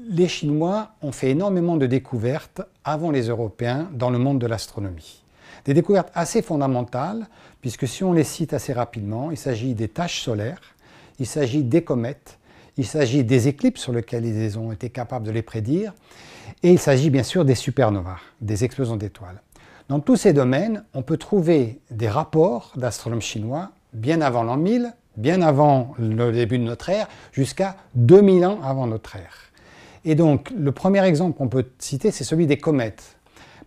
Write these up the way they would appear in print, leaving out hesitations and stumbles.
Les Chinois ont fait énormément de découvertes avant les Européens dans le monde de l'astronomie. Des découvertes assez fondamentales, puisque si on les cite assez rapidement, il s'agit des taches solaires, il s'agit des comètes, il s'agit des éclipses sur lesquelles ils ont été capables de les prédire, et il s'agit bien sûr des supernovas, des explosions d'étoiles. Dans tous ces domaines, on peut trouver des rapports d'astronomes chinois bien avant l'an 1000, bien avant le début de notre ère, jusqu'à 2000 ans avant notre ère. Et donc, le premier exemple qu'on peut citer, c'est celui des comètes.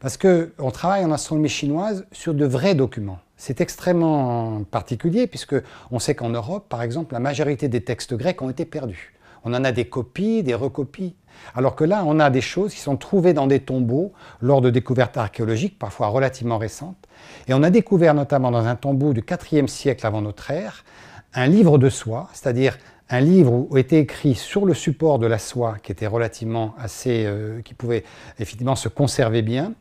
Parce qu'on travaille en astronomie chinoise sur de vrais documents. C'est extrêmement particulier, puisqu'on sait qu'en Europe, par exemple, la majorité des textes grecs ont été perdus. On en a des copies, des recopies. Alors que là, on a des choses qui sont trouvées dans des tombeaux lors de découvertes archéologiques, parfois relativement récentes. Et on a découvert notamment dans un tombeau du IVe siècle avant notre ère, un livre de soie, c'est-à-dire un livre où était écrit sur le support de la soie, qui était relativement assez, qui pouvait effectivement se conserver bien,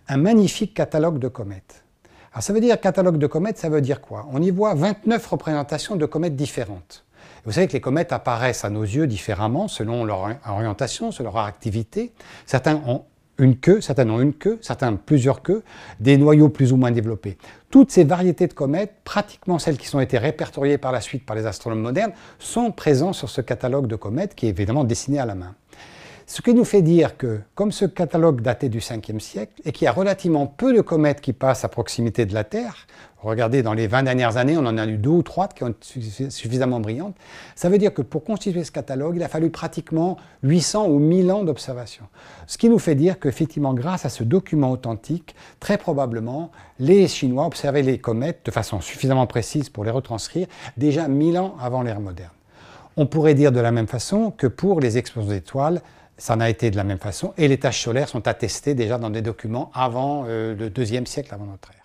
un magnifique catalogue de comètes. Alors ça veut dire catalogue de comètes, ça veut dire quoi? On y voit 29 représentations de comètes différentes. Vous savez que les comètes apparaissent à nos yeux différemment selon leur orientation, selon leur activité. Certains ont une queue, certains plusieurs queues, des noyaux plus ou moins développés. Toutes ces variétés de comètes, pratiquement celles qui ont été répertoriées par la suite par les astronomes modernes, sont présentes sur ce catalogue de comètes qui est évidemment dessiné à la main. Ce qui nous fait dire que, comme ce catalogue datait du 5e siècle et qu'il y a relativement peu de comètes qui passent à proximité de la Terre, regardez, dans les 20 dernières années, on en a eu 2 ou 3 qui ont été suffisamment brillantes, ça veut dire que pour constituer ce catalogue, il a fallu pratiquement 800 ou 1000 ans d'observation. Ce qui nous fait dire qu'effectivement, grâce à ce document authentique, très probablement, les Chinois observaient les comètes de façon suffisamment précise pour les retranscrire, déjà 1000 ans avant l'ère moderne. On pourrait dire de la même façon que pour les explosions d'étoiles, ça en a été de la même façon, et les taches solaires sont attestées déjà dans des documents avant le 2e siècle avant notre ère.